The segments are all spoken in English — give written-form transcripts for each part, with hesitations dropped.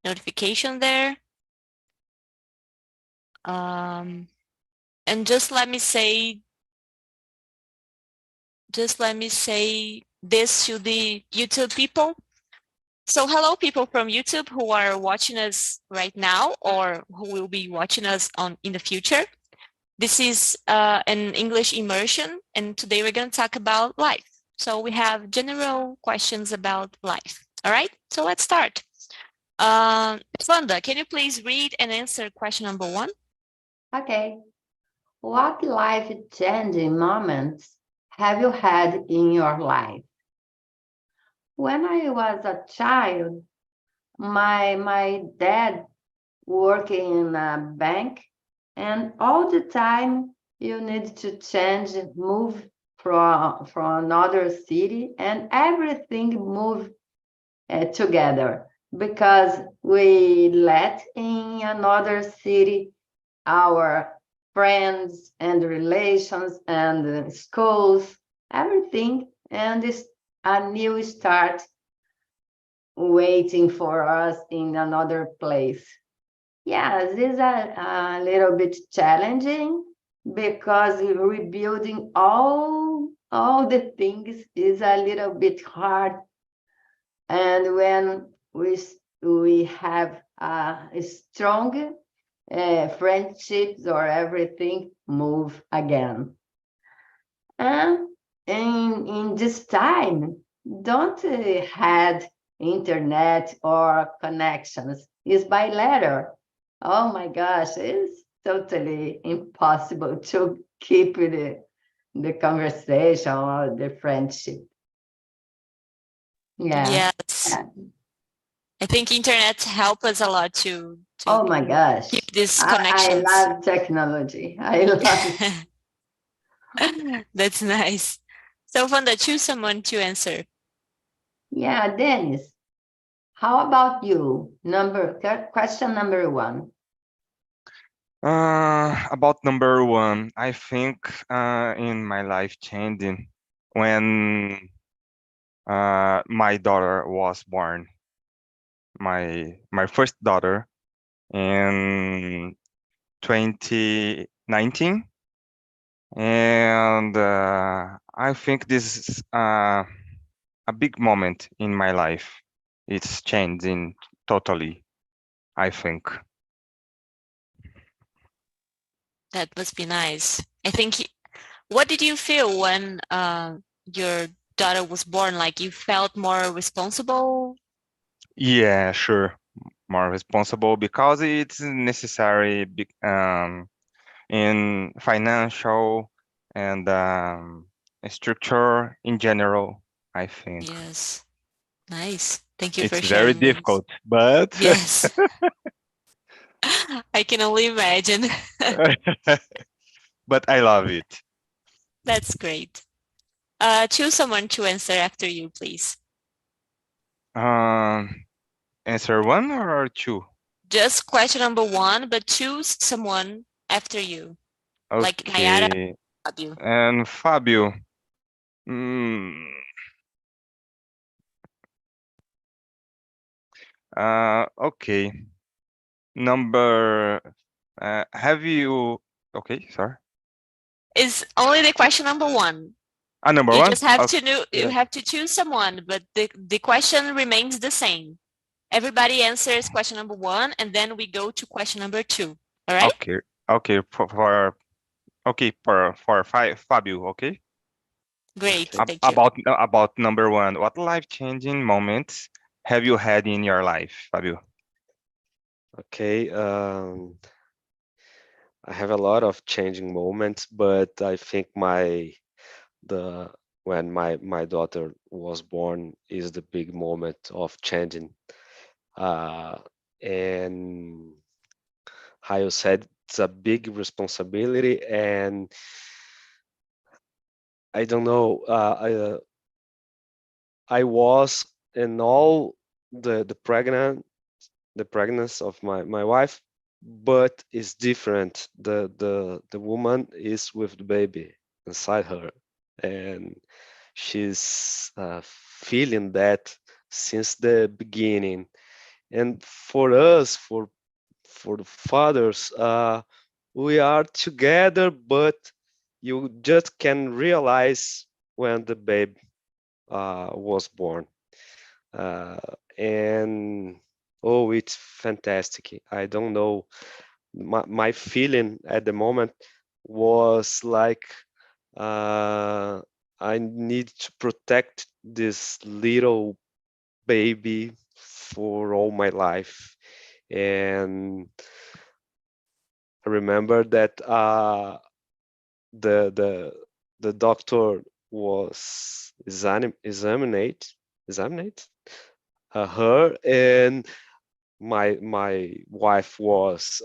notification there. And just let me say this to the YouTube people. So hello people from YouTube who are watching us right now or who will be watching us in the future. This is an English immersion, and today we're going to talk about life. So we have general questions about life. All right, so let's start. Fanda, can you please read and answer question number 1? Okay. What life-changing moments have you had in your life? When I was a child, my dad working in a bank, and all the time you need to change, move from another city, and everything move together because we let in another city our friends and relations and schools, everything, and it's a new start waiting for us in another place. Yes, this is a little bit challenging because rebuilding all the things is a little bit hard. And when we have a strong friendships or everything move again. And in this time, don't had internet or connections. It's by letter. Oh my gosh, it's totally impossible to keep the conversation or the friendship. Yeah. Yes. I think internet help us a lot to Oh my gosh. keep these I connections. love technology. I love it. That's nice. So Fanda, choose someone to answer. Yeah, Dennis. How about you? Question number 1. About number 1, I think in my life changing when my daughter was born, my first daughter in 2019, and I think this is a big moment in my life. It's changing totally, I think. That must be nice. I think. What did you feel when your daughter was born? Like you felt more responsible? Yeah, sure. More responsible because it's necessary in financial and structure in general, I think. Yes. Nice. Thank you It's for very sharing this. difficult, but Yes. I can only imagine. but I love it. That's great. Choose someone to answer after you, please. Answer 1 or 2? Just question number 1, but choose someone after you. Like Nayara, Okay. Fabio. And Fabio. Mm, okay. Number. Have you? Okay, sorry. Is only the question number 1. Number You 1. just have Okay. to know. You have to choose someone, but the question remains the same. Everybody answers question number 1, and then we go to question number 2. All right? Okay. Okay. For Fabio. Okay. Great. Okay. Thank you. About number 1, what life-changing moments have you had in your life, Fabio? Okay, I have a lot of changing moments, but I think the when my daughter was born is the big moment of changing. And how you said, it's a big responsibility, and I don't know. I was in all the pregnancy of my wife, but it's different. The woman is with the baby inside her, and she's feeling that since the beginning. And for us, for the fathers, we are together, but you just can realize when the babe was born. And oh, it's fantastic. I don't know. My feeling at the moment was like I need to protect this little baby for all my life. And I remember that the doctor was examinate her, and my wife was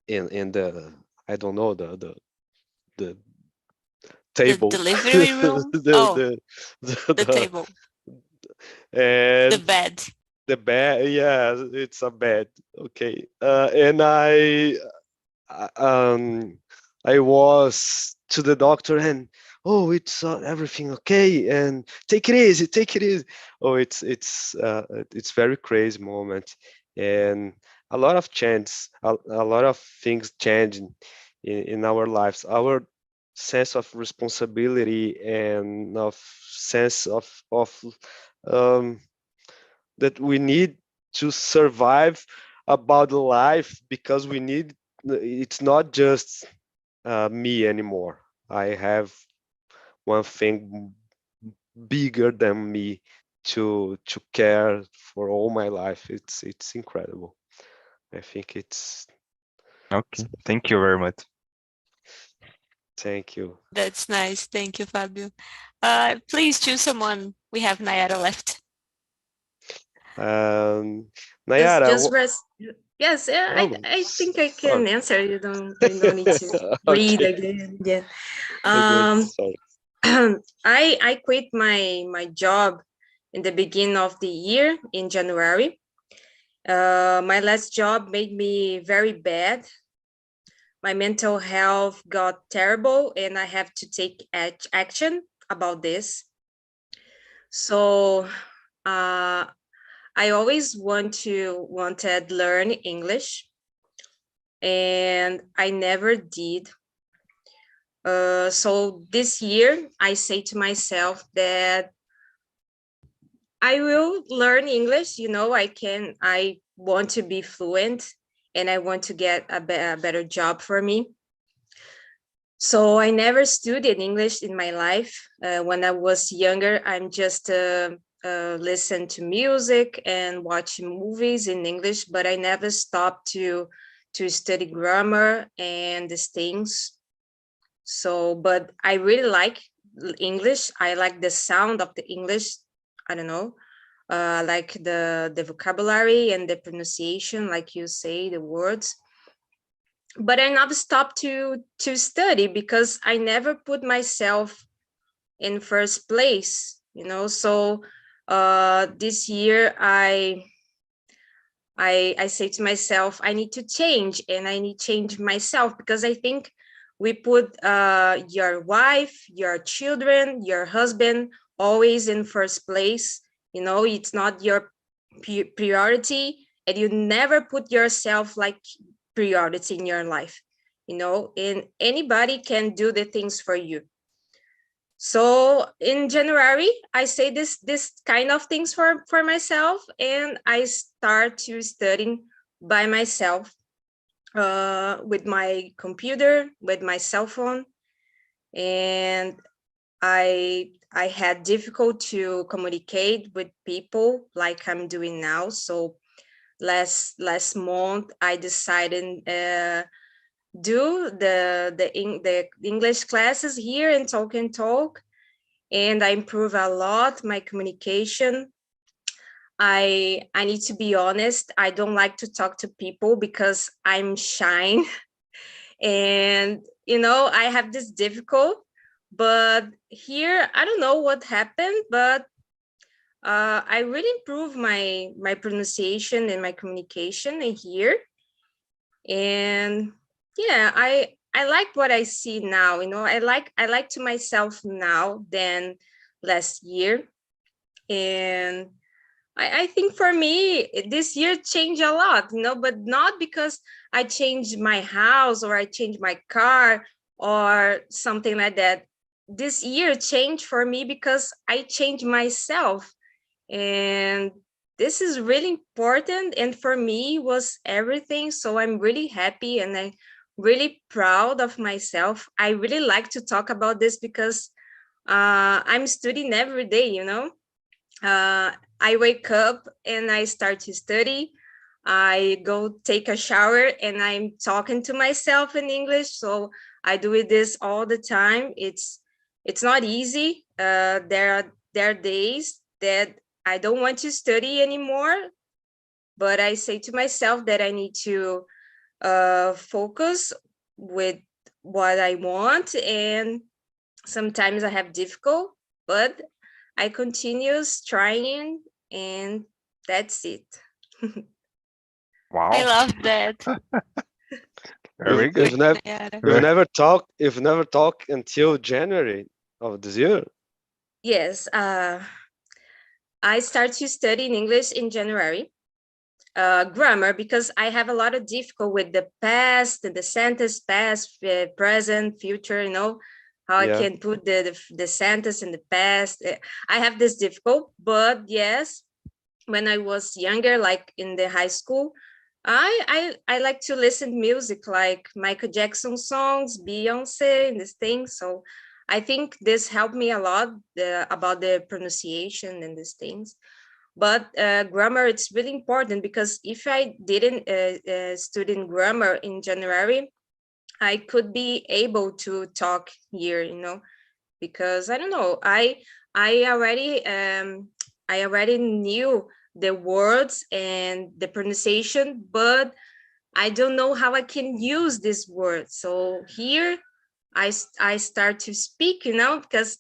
in the, I don't know, the The table. delivery room? the, Oh, the table, the and bed. the bed, yeah, it's a bed. Okay. And um I was to the doctor, and oh, it's everything okay, and take it easy, take it easy. Oh, it's very crazy moment. And a lot of change, a lot of things change in our lives. Our sense of responsibility and of sense of um that we need to survive about life, because we need, it's not just me anymore. I have one thing bigger than me to care for all my life. It's incredible. I think Okay, thank you very much. thank you. That's nice. Thank you, Fabio. Please choose someone. We have Nayara left. Nayara, Just rest. Yes, yeah, I think I can sorry. answer. You don't need to read Okay, again. Yeah. okay, Um, sorry. I quit my job in the beginning of the year in January. My last job made me very bad. My mental health got terrible, and I have to take action about this. So I always wanted learn English, and I never did. So this year, I say to myself that I will learn English. I want to be fluent, and I want to get a better job for me. So I never studied English in my life. When I was younger, I'm just listen to music and watch movies in English, but I never stopped to study grammar and these things. So, but I really like English. I like the sound of the English. I don't know, like the vocabulary and the pronunciation, like you say the words. But I never stopped to study because I never put myself in first place. So this year I say to myself, I need to change, and I need to change myself, because I think we put your wife, your children, your husband always in first place. It's not your priority, and you never put yourself like priority in your life, and anybody can do the things for you. So in January, I say this kind of things for myself, and I start to studying by myself, with my computer, with my cell phone. And I had difficult to communicate with people like I'm doing now. So last month I decided do the English classes here in TALK, and I improve a lot my communication. I need to be honest, I don't like to talk to people because I'm shy. And I have this difficult, but here I don't know what happened, but I really improve my pronunciation and my communication in here. And yeah, I like what I see now. I like to myself now than last year. And I think for me, this year changed a lot, but not because I changed my house or I changed my car or something like that. This year changed for me because I changed myself. And this is really important. And for me was everything. So I'm really happy and I'm really proud of myself. I really like to talk about this because I'm studying every day, I wake up and I start to study. I go take a shower and I'm talking to myself in English. So I do this all the time. It's not easy. There are days that I don't want to study anymore, but I say to myself that I need to focus with what I want, and sometimes I have difficult, but I continue trying, and that's it. Wow, I love that. very You've, good. you've never Nayara. you've never talked until January of this year. Yes, I start to study in English in January. Grammar, because I have a lot of difficult with the past, the sentence, past, present, future, how I Yeah. can put the sentence in the past. I have this difficult, but yes, when I was younger, like in the high school, I like to listen to music like Michael Jackson songs, Beyonce, and this thing. So I think this helped me a lot about the pronunciation and these things. But grammar, it's really important because if I didn't study grammar in January, I could be able to talk here, because I don't know, I already I already knew the words and the pronunciation, but I don't know how I can use this word. So here I start to speak, because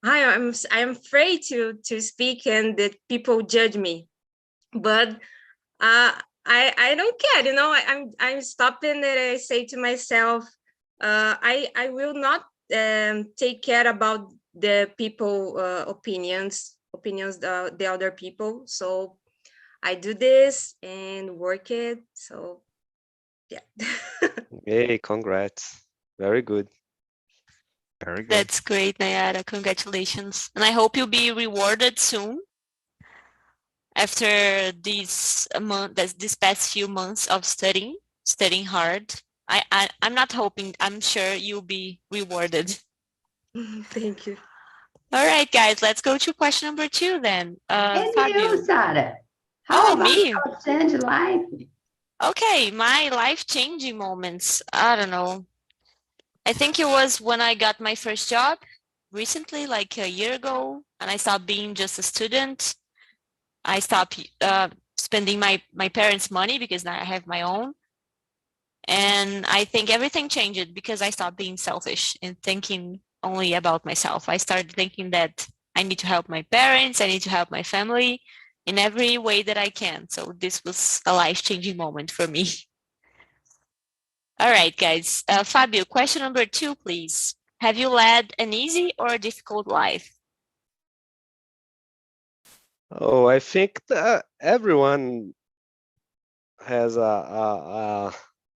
I'm afraid to speak and that people judge me. But I don't care, I'm stopping and I say to myself, I will not take care about the people opinions the other people. So I do this and work it. So yeah. Hey, congrats. Very good. Very good. That's great, Nayara. Congratulations. And I hope you'll be rewarded soon after these this past few months of studying hard. I'm not hoping, I'm sure you'll be rewarded. Thank you. All right, guys, let's go to question number 2 then. And Fabio. you, Sarah? How Oh, about me? your change life? Okay, my life-changing moments. I don't know. I think it was when I got my first job recently, like a year ago, and I stopped being just a student. I stopped spending my parents' money because now I have my own. And I think everything changed because I stopped being selfish and thinking only about myself. I started thinking that I need to help my parents, I need to help my family in every way that I can. So this was a life-changing moment for me. All right, guys. Fabio, question number 2, please. Have you led an easy or a difficult life? Oh, I think that everyone has a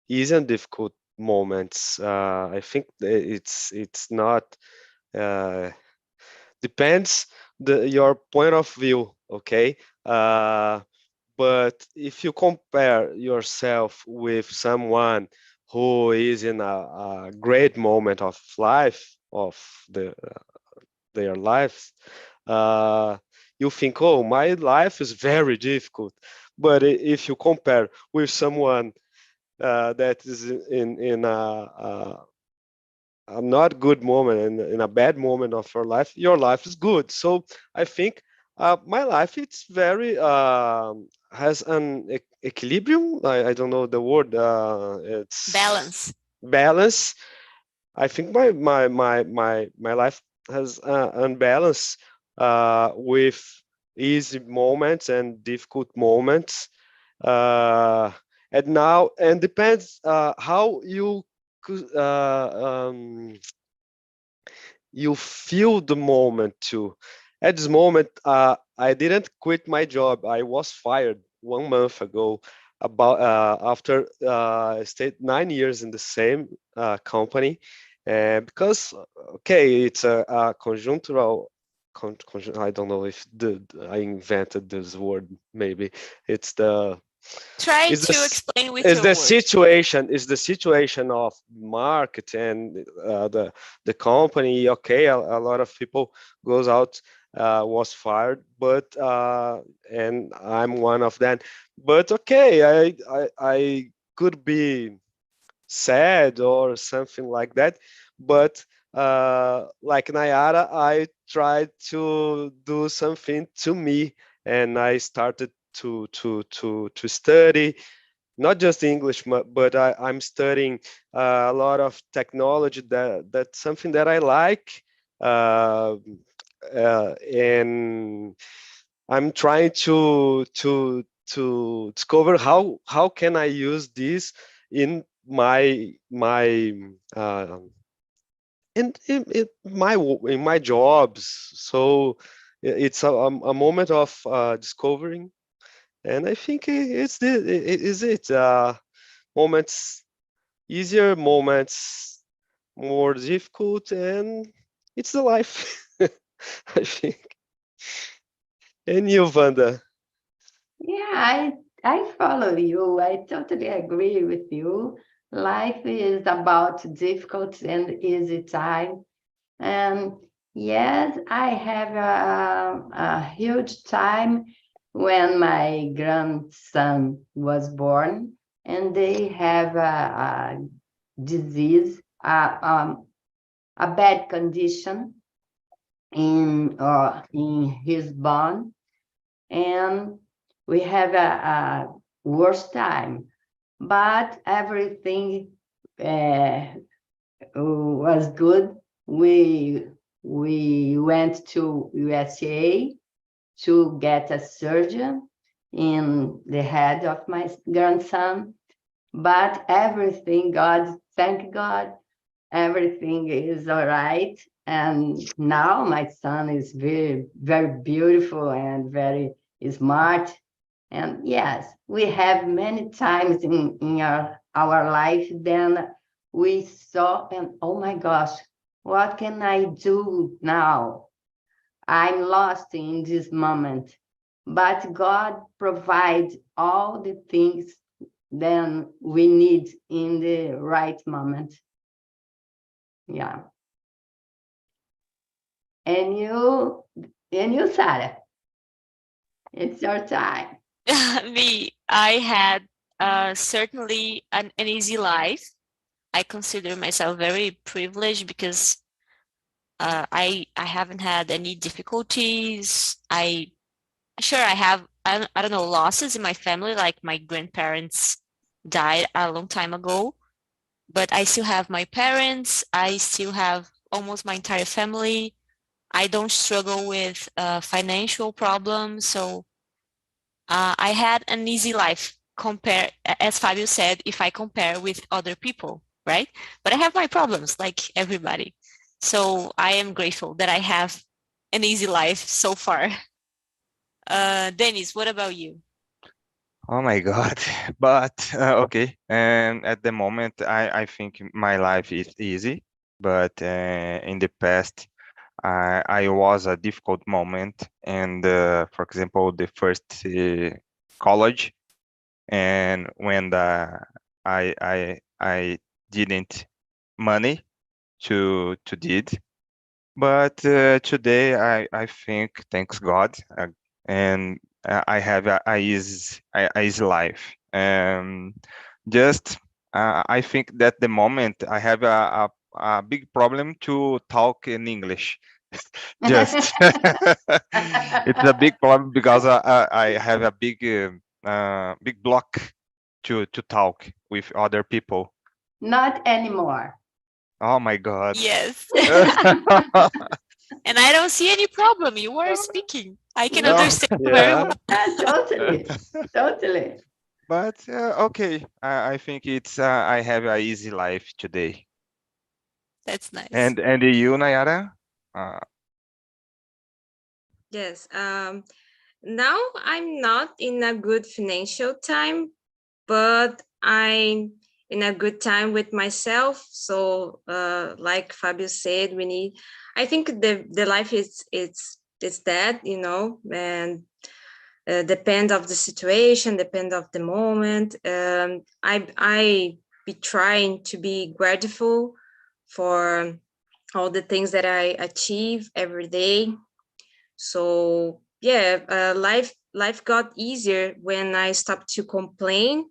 easy and difficult moments. I think it's not depends your point of view. Okay, but if you compare yourself with someone who is in a great moment of life of their lives, you think, oh, my life is very difficult. But if you compare with someone that is in a not good moment, in a bad moment of your life is good. So I think my life, it's very has an equilibrium. I don't know the word. It's balance. I think my life has unbalance with easy moments and difficult moments. And depends how you feel the moment too. at this moment, I didn't quit my job. I was fired 1 month ago. About after I stayed 9 years in the same company, because okay, it's a conjunctural. I don't know if I invented this word. Maybe it's the Try is the to s- explain with your words. is the situation of market and the company. Okay, a lot of people goes out, was fired, but and I'm one of them. But okay, I could be sad or something like that, but like Nayara, I tried to do something to me, and I started to study not just English, but I'm studying a lot of technology. That's something that I like, uh, and I'm trying to discover how can I use this in my in my jobs. So it's a moment of discovering, and I think it's it is it. Moments easier, moments more difficult, and it's the life. I think. And you, Wanda? Yeah, I follow you. I totally agree with you. Life is about difficult and easy time. And yes, I have a huge time when my grandson was born, and they have a disease, a bad condition in his bone, and we have a worse time. But everything uh, was good. We went to USA to get a surgeon in the head of my grandson. But everything, God, thank God, everything is all right. And now my son is very, very beautiful and very smart. And yes, we have many times in our life then we saw and oh my gosh, what can I do now? I'm lost in this moment. But God provides all the things then we need in the right moment. Yeah. And you, Sarah, it's your time. I had certainly an easy life. I consider myself very privileged because I haven't had any difficulties. I have I don't know losses in my family, like my grandparents died a long time ago, but I still have my parents. I still have almost my entire family. I don't struggle with financial problems, so I had an easy life compare, as Fabio said, if I compare with other people, right? But I have my problems like everybody. So I am grateful that I have an easy life so far. Dennis, what about you? Oh my God. But okay. And at the moment, I think my life is easy. But in the past, I was a difficult moment. And for example, the first college, and when I didn't money to did. But today I think, thanks God, and I have a easy life. Just I think that the moment I have a big problem to talk in English. Just it's a big problem because I have a big block to talk with other people. Not anymore. Oh my God. Yes. And I don't see any problem. You are speaking. I can No, understand you very Yeah. well. Totally, totally. but okay. I think it's I have a easy life today. That's nice. And you, Nayara? Uh, Yes. Now I'm not in a good financial time, but I'm in a good time with myself. So, like Fabio said, we need. I think the life is it's that, you know, and depend of the situation, depend of the moment. I be trying to be grateful for all the things that I achieve every day. So yeah, life got easier when I stopped to complain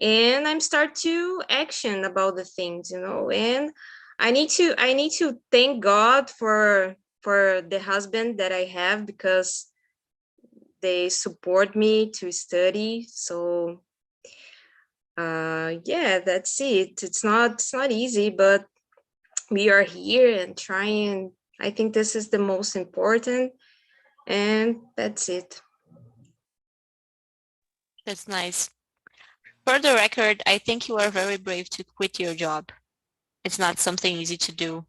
and I'm start to action about the things, you know. And I need to thank God for the husband that I have, because they support me to study. So yeah, that's it. It's not easy, but we are here and trying. I think this is the most important, and that's it. That's nice. For the record, I think you are very brave to quit your job. It's not something easy to do.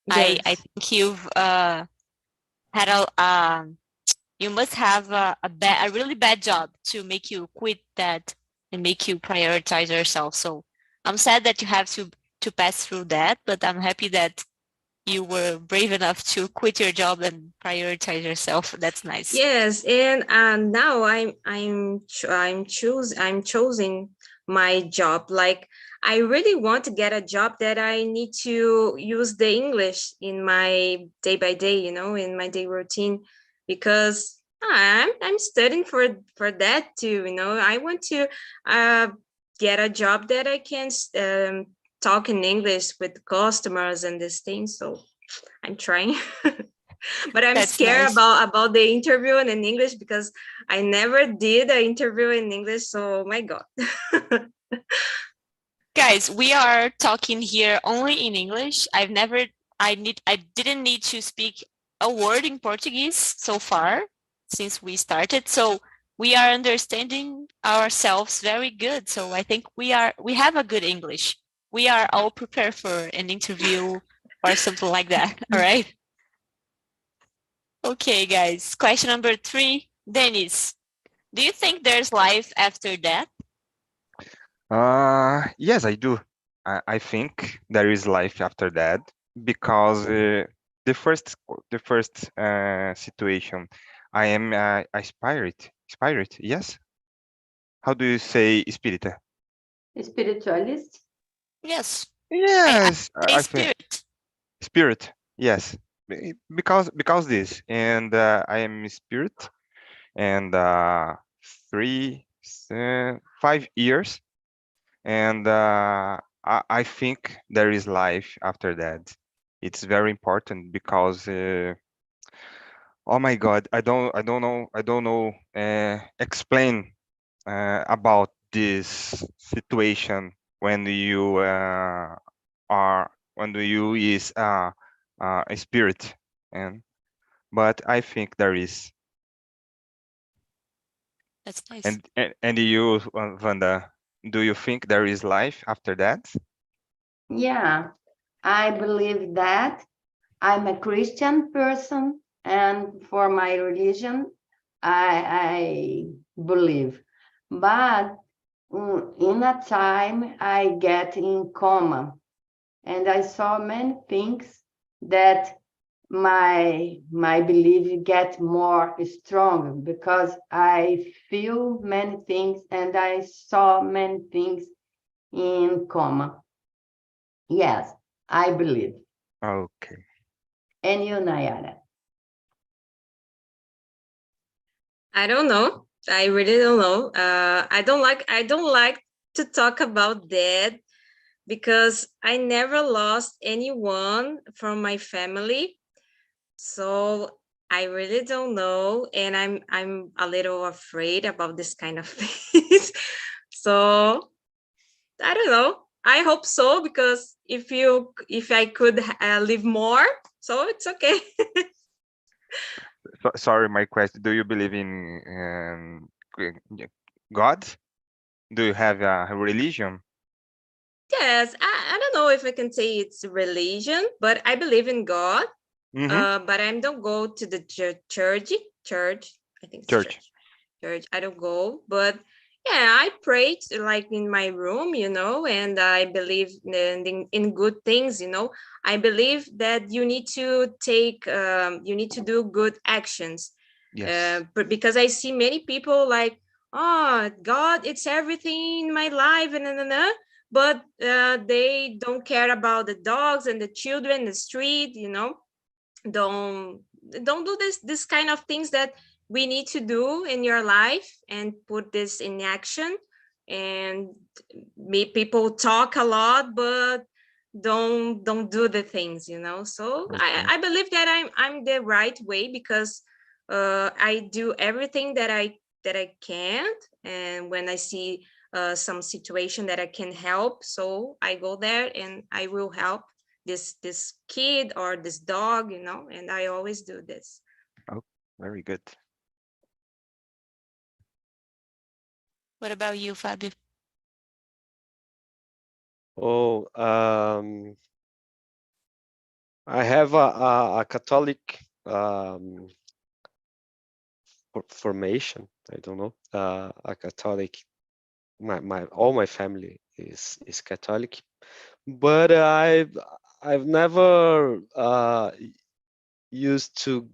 I Yes. think you've had you must have a really bad job to make you quit that and make you prioritize yourself. So I'm sad that you have to pass through that, but I'm happy that you were brave enough to quit your job and prioritize yourself. That's nice. Yes, and now I'm choosing my job. Like, I really want to get a job that I need to use the English in my day by day, you know, in my day routine, because I'm studying for that too. You know, I want to uh, get a job that I can talk in English with customers and this thing. So I'm trying. But I'm That's scared nice. about the interview in English, because I never did an interview in English. So my God. Guys, we are talking here only in English. I didn't need to speak a word in Portuguese so far since we started. So we are understanding ourselves very good. So I think we have a good English. We are all prepared for an interview or something like that. All right. Okay, guys. Question number 3, Dennis. Do you think there's life after death? Yes, I do. I think there is life after that because the first situation, I am a spirit. Spirit, yes. How do you say spirit? Spiritualist? Yes. I Yes, say I think spirit. spirit. Yes, because this, and I am a spirit, and 5 years, and I think there is life after that. It's very important because oh my God, I don't know explain about this situation when you are when you is a spirit, and but I think there is. That's nice. And you, Vanda, do you think there is life after that? Yeah, I believe that. I'm a Christian person, and for my religion, I believe. But in a time, I get in coma, and I saw many things that my belief get more strong, because I feel many things and I saw many things in coma. Yes, I believe. Okay. And you, Nayara? I don't know. I really don't know. I don't like to talk about that, because I never lost anyone from my family. So I really don't know, and I'm a little afraid about this kind of things. So I don't know. I hope so, because if I could live more, so it's okay. Sorry, my question. Do you believe in God? Do you have a religion? Yes, I don't know if I can say it's religion, but I believe in God. But I don't go to the church. I think it's Church. church. I don't go, but yeah, I pray like in my room, and I believe in good things, I believe that you need to do good actions. Yes. But because I see many people like, oh God, it's everything in my life, but they don't care about the dogs and the children, the street, don't do this kind of things that we need to do in your life and put this in action. And people talk a lot but don't do the things, so Okay. I believe that I'm the right way, because I do everything that I can, and when I see some situation that I can help, so I go there and I will help this kid or this dog, and I always do this. Oh, very good. What about you, Fabio? Oh, I have a Catholic formation. I don't know, a Catholic. All my family is Catholic, but I've never used to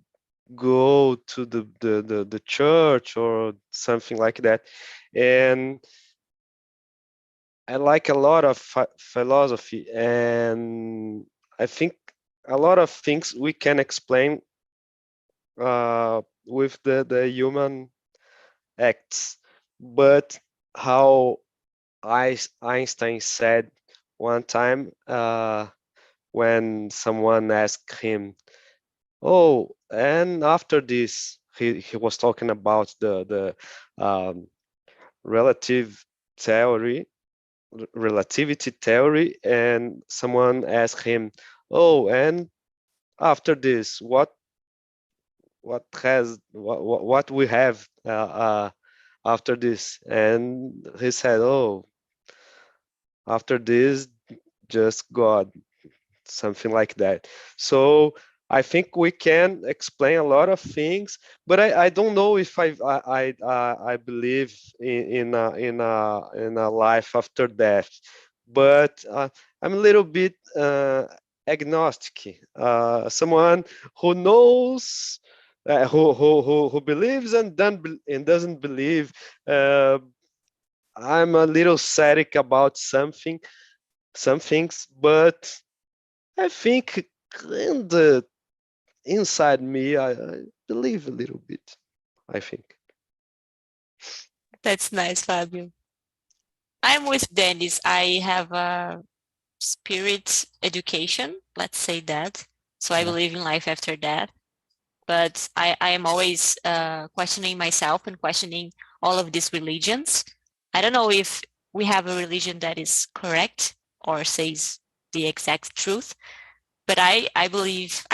go to the church or something like that, and I like a lot of philosophy, and I think a lot of things we can explain with the human acts, but how Einstein said one time, when someone asked him, oh, and after this, he was talking about the relative theory, relativity theory, and someone asked him, oh, and after this, what we have after this? And he said, oh, after this, just God, something like that. So I think we can explain a lot of things, but I don't know if I believe in a life after death. But I'm a little bit agnostic. Someone who knows, who believes and doesn't believe. I'm a little static about some things, but I think in the inside me, I believe a little bit, I think. That's nice, Fabio. I'm with Dennis. I have a spirit education, let's say that. So I believe in life after death. But I am always questioning myself and questioning all of these religions. I don't know if we have a religion that is correct or says the exact truth, but I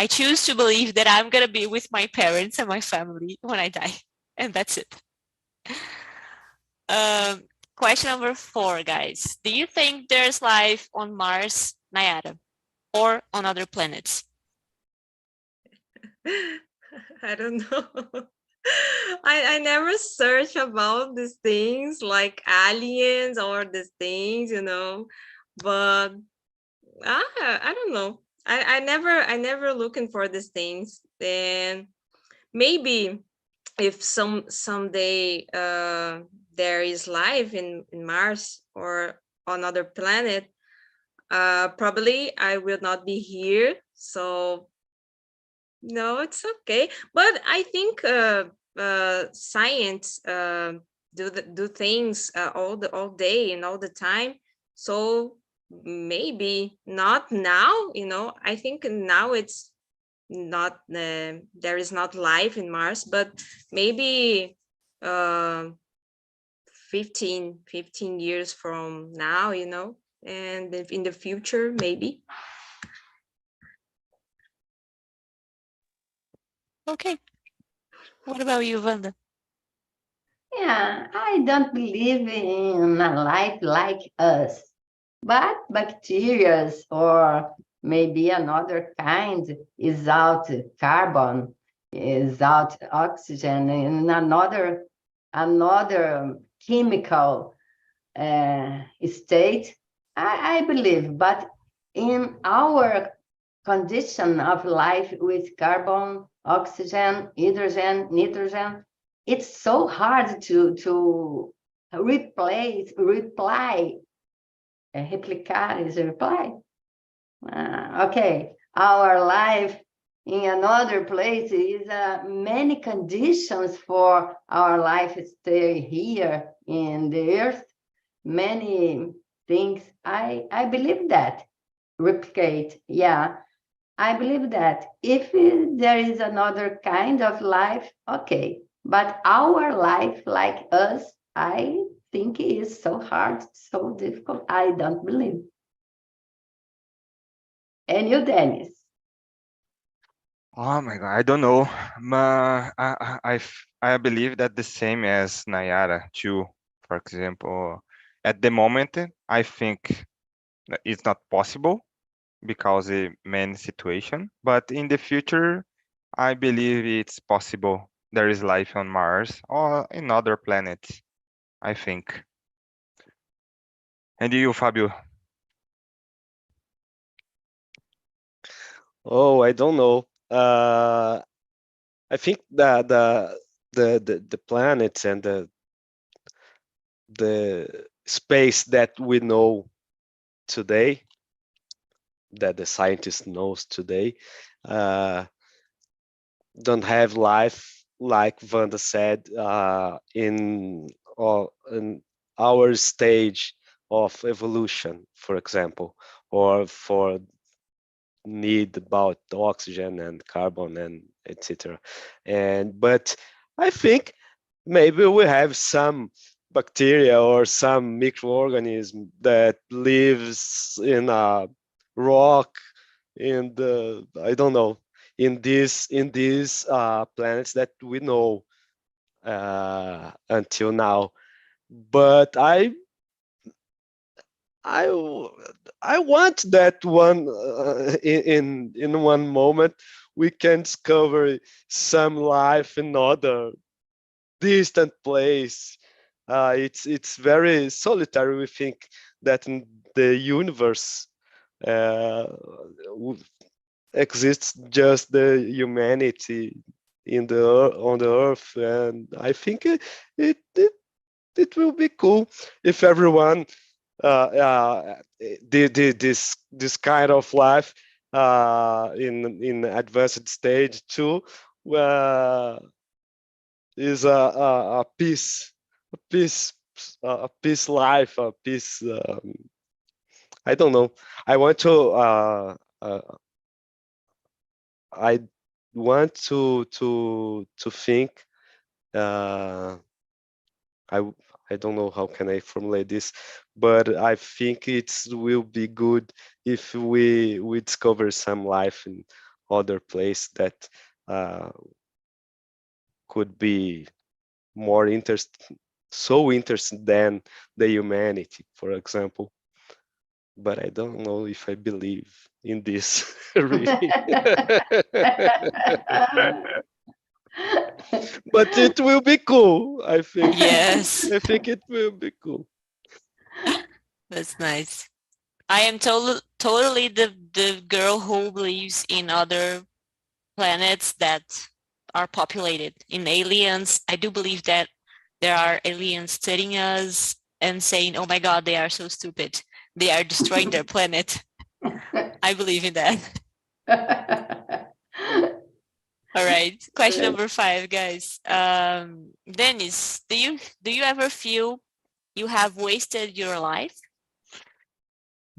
choose to believe that I'm going to be with my parents and my family when I die. And that's it. Question number 4, guys. Do you think there's life on Mars, Nayara, or on other planets? I don't know. I never search about these things like aliens or these things, but I don't know. I never looking for these things. And maybe if someday there is life in Mars or on other planet, probably I will not be here. So no, it's okay. But I think science do things all day and all the time. So maybe not now. I think now it's not there is not life in Mars, but maybe 15 years from now, and in the future, maybe. Okay. What about you, Wanda? Yeah, I don't believe in a life like us, but bacteria or maybe another kind is out carbon, is out oxygen, and another chemical state. I believe, but in our condition of life with carbon, oxygen, hydrogen, nitrogen, it's so hard to replicar is a reply. Okay, our life in another place is many conditions for our life stay here in the earth, many things. I believe that. Replicate, yeah. I believe that if there is another kind of life, okay. But our life, like us, I think is so hard, so difficult. I don't believe. And you, Dennis? Oh my God, I don't know. I believe that the same as Nayara too. For example, at the moment, I think that it's not possible because the main situation. But in the future, I believe it's possible. There is life on Mars or in other planets, I think. And you, Fabio? Oh, I don't know. I think that the planets and the space that we know today, that the scientist knows today, don't have life like Wanda said in our stage of evolution, for example, or for need about oxygen and carbon and etc. But I think maybe we have some bacteria or some microorganism that lives in a rock in the, I don't know, in these planets that we know until now. But I I want that one in one moment we can discover some life in other distant place. It's very solitary. We think that in the universe exists just the humanity in the on the earth, and I think it it will be cool if everyone did this kind of life in advanced stage too. Is a peace, a peace life, a peace. I don't know. I want to. I want to think. I I don't know how can I formulate this, but I think it will be good if we discover some life in other place that could be more so interesting than the humanity, for example. But I don't know if I believe in this really. But it will be cool, I think. Yes, I think it will be cool. that's nice. I am totally the girl who believes in other planets that are populated in aliens. I do believe that there are aliens studying us and saying, "Oh my God, they are so stupid. They are destroying their planet." I believe in that. All right. Question number 5, guys. Dennis, do you ever feel you have wasted your life?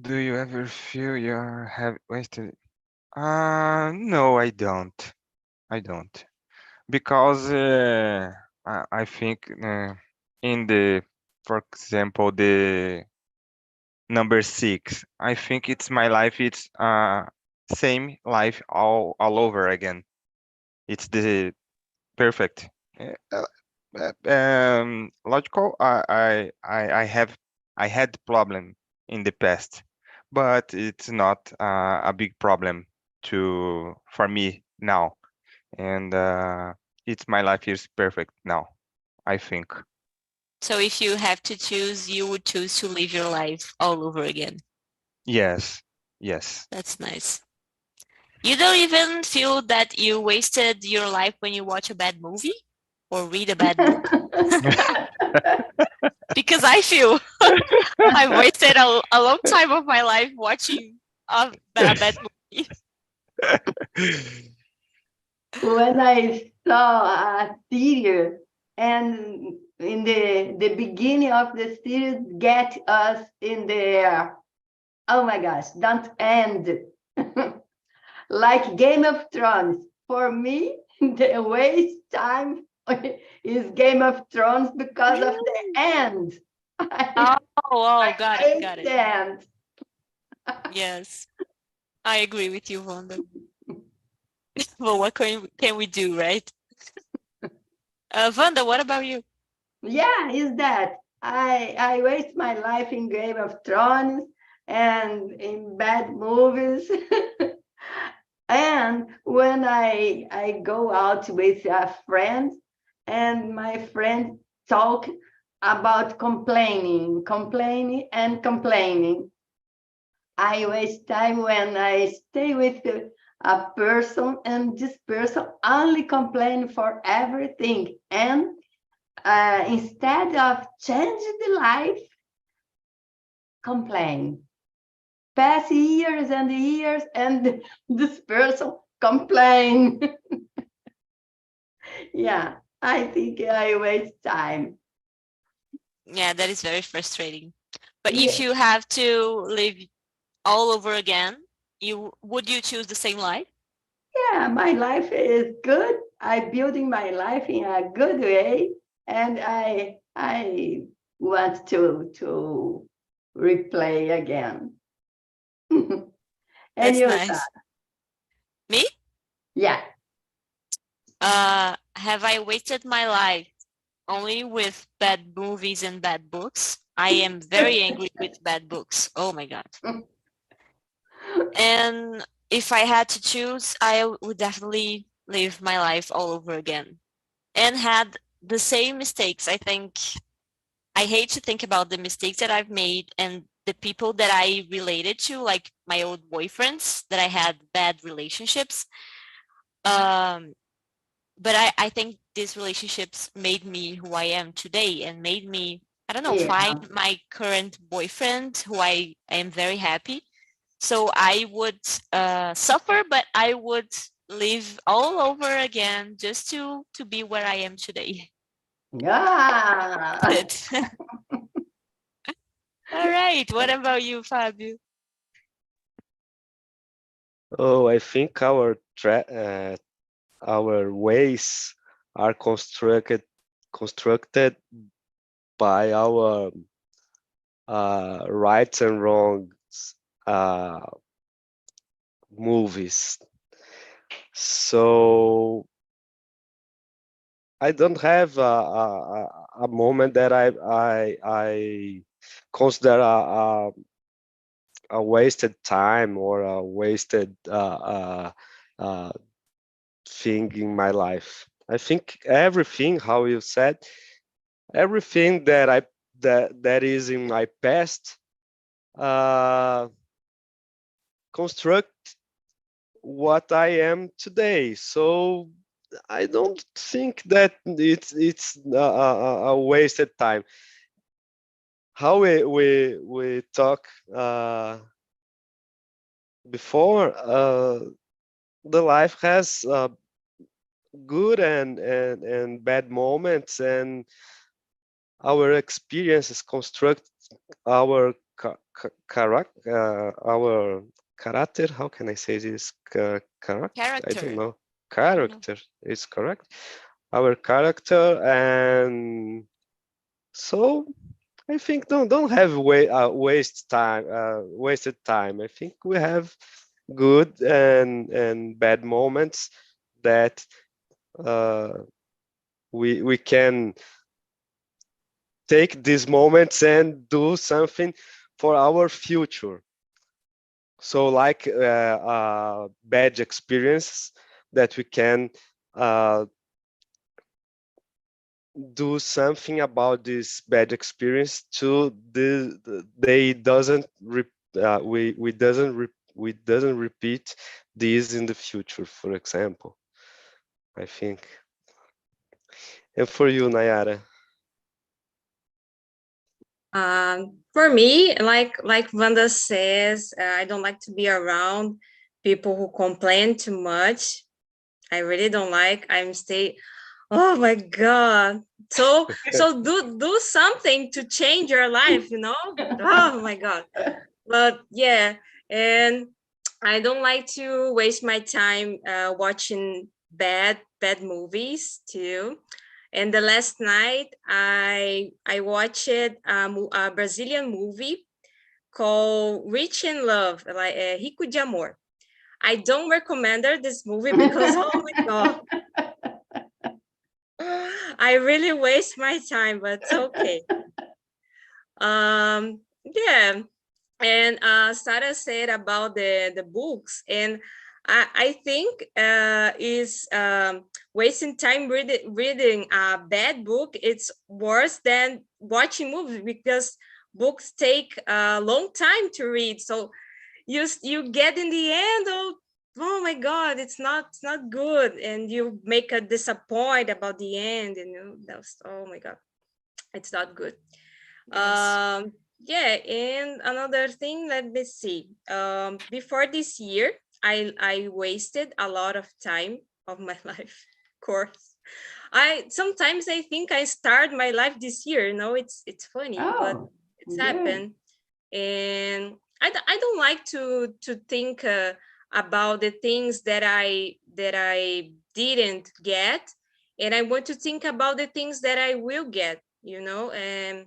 Do you ever feel you have wasted? No, I don't. I don't. Because I think in the, for example, the number 6, I think it's my life. It's same life all over again. It's the perfect. Logical. I had problem in the past, but it's not a big problem for me now, and it's my life is perfect now, I think. So if you have to choose, you would choose to live your life all over again. Yes, yes. That's nice. You don't even feel that you wasted your life when you watch a bad movie or read a bad book? Because I feel I wasted a long time of my life watching a bad movie. When I saw a series and in the beginning of the series get us in the, oh my gosh, don't end. Like Game of Thrones. For me, the waste time is Game of Thrones because of the end. I Got hate it. the end. Yes, I agree with you, Wanda. Well, what can we do, right? Wanda, what about you? Yeah, is that I waste my life in Game of Thrones and in bad movies. And when I go out with a friend and my friend talk about complaining, I waste time when I stay with a person and this person only complain for everything. And instead of changing the life, complain. Pass years and years and this person complain. Yeah, I think I waste time. Yeah, that is very frustrating. But Yeah. if you have to live all over again, would you choose the same life? Yeah, my life is good. I'm building my life in a good way, and I want to replay again. And That's you, nice. Me? yeah. Have I wasted my life only with bad movies and bad books? I am very angry with bad books. Oh my God. And if I had to choose, I would definitely live my life all over again and had the same mistakes. I think I hate to think about the mistakes that I've made and the people that I related to, like my old boyfriends that I had bad relationships. But I think these relationships made me who I am today and made me, I don't know, Yeah. find my current boyfriend who I am very happy. So I would suffer, but I would live all over again just to be where I am today. Yeah. That's it. All right. What about you, Fabio? Oh, I think our ways are constructed by our rights and wrongs movies. So I don't have a moment that I consider a wasted time or a wasted thing in my life. I think everything, how you said, everything that is in my past construct what I am today. So I don't think that it's a wasted time. How we talk before, the life has good and bad moments, and our experiences construct our our character. How can I say this? Character? I don't know. Character is correct. Our character, and so I think don't have wasted time. I think we have good and bad moments that we can take these moments and do something for our future. So like bad experience that we can do something about this bad experience to they doesn't we doesn't repeat this in the future, for example, I think. And for you, Nayara? For me, like Wanda says, I don't like to be around people who complain too much. I really don't like. Oh my God. So do something to change your life, you know? Oh my God. But yeah, and I don't like to waste my time watching bad movies too. And the last night I watched a Brazilian movie called Rich in Love, like Rico de Amor. I don't recommend this movie because oh my God, I really waste my time, but it's okay. Yeah, and Sarah said about the books, and I think is wasting time reading a bad book. It's worse than watching movies because books take a long time to read. So you get in the end, oh my God, it's not good, and you make a disappoint about the end, and that's, oh my God, it's not good. Yes. Yeah, and another thing, let me see. Before this year, I wasted a lot of time of my life course. I sometimes I think I start my life this year, it's funny, but Oh, it's good. happened. And I don't like to think about the things that I didn't get, and I want to think about the things that I will get, and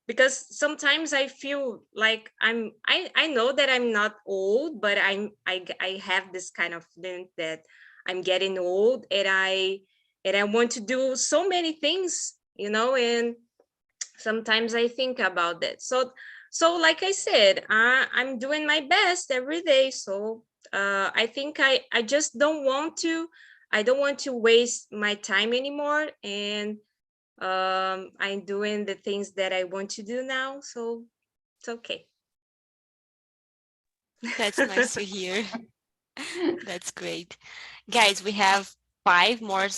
because sometimes I feel like I know that I'm not old, but I have this kind of feeling that I'm getting old, and I want to do so many things, and sometimes I think about that. So like I said, I'm doing my best every day. So I think I just don't want to, I don't want to waste my time anymore, and I'm doing the things that I want to do now, so it's okay. That's nice to hear. That's great. Guys, we have 5 more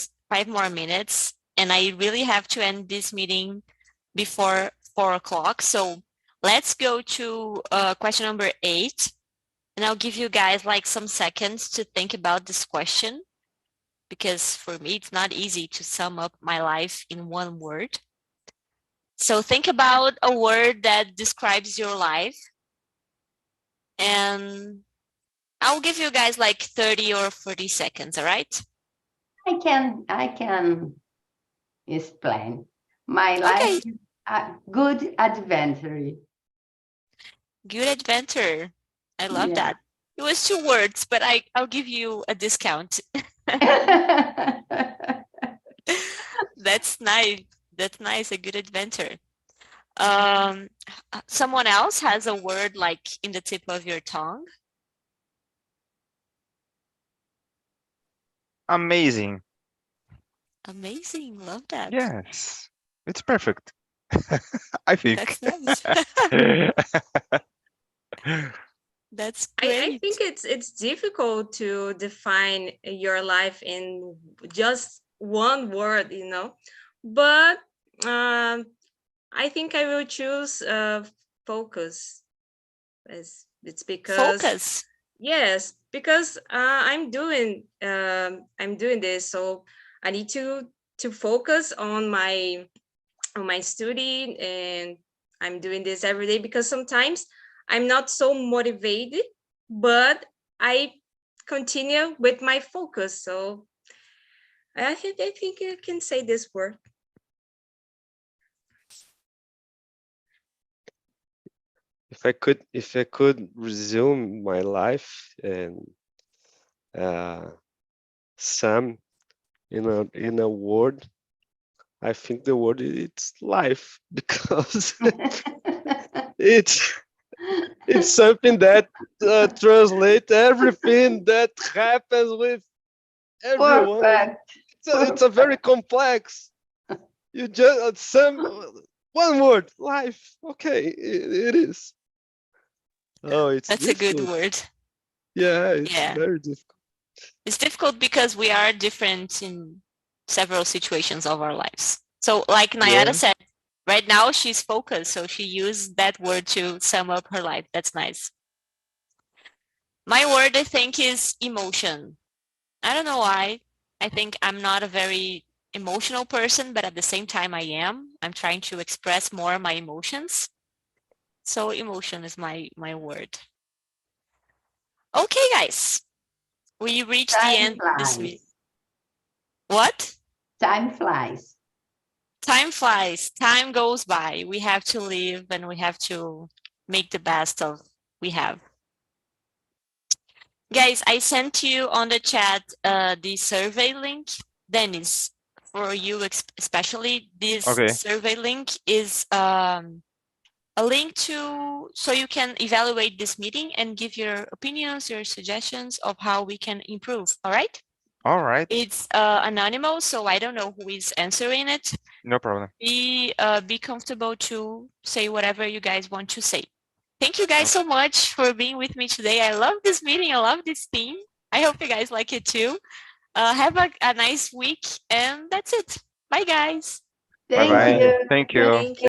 minutes, and I really have to end this meeting before 4 o'clock. So let's go to question number 8, and I'll give you guys like some seconds to think about this question, because for me, it's not easy to sum up my life in one word. So think about a word that describes your life, and I'll give you guys like 30 or 40 seconds, all right? I can explain. My life Okay. is a good adventure. Good adventure. I love Yeah. that. It was 2 words, but I'll give you a discount. That's nice. That's nice. A good adventure. Someone else has a word like in the tip of your tongue? Amazing. Amazing. Love that. Yes, it's perfect. I think. That's nice. That's I great. think it's difficult to define your life in just one word, but I think I will choose focus. It's because Focus. yes, because I'm doing this, so I need to focus on my study, and I'm doing this every day because sometimes I'm not so motivated, but I continue with my focus. So I think I can say this word. If I could resume my life and sum in a word, I think the word it's life, because it's something that translate everything that happens with everyone. Perfect. It's a very complex. You just one word, life. Okay, it is. Oh, it's That's a good difficult. word. Yeah, it's Yeah. very difficult. It's difficult because we are different in several situations of our lives. So like Nayara Yeah. said, right now she's focused, so she used that word to sum up her life. That's nice. My word, I think, is emotion. I don't know why. I think I'm not a very emotional person, but at the same time I am. I'm trying to express more my emotions. So emotion is my word. Okay, guys. We reached the Time end of this meeting. flies. What? Time flies. Time flies. Time goes by. We have to live and we have to make the best of we have. Guys, I sent you on the chat the survey link. Dennis, for you especially, this Okay. survey link is a link to so you can evaluate this meeting and give your opinions, your suggestions of how we can improve. All right? All right. It's anonymous, so I don't know who is answering it. No problem. Be comfortable to say whatever you guys want to say. Thank you guys so much for being with me today. I love this meeting. I love this theme. I hope you guys like it too. Have a nice week, and that's it. Bye, guys. Thank Bye-bye. you. Thank you. Thank you.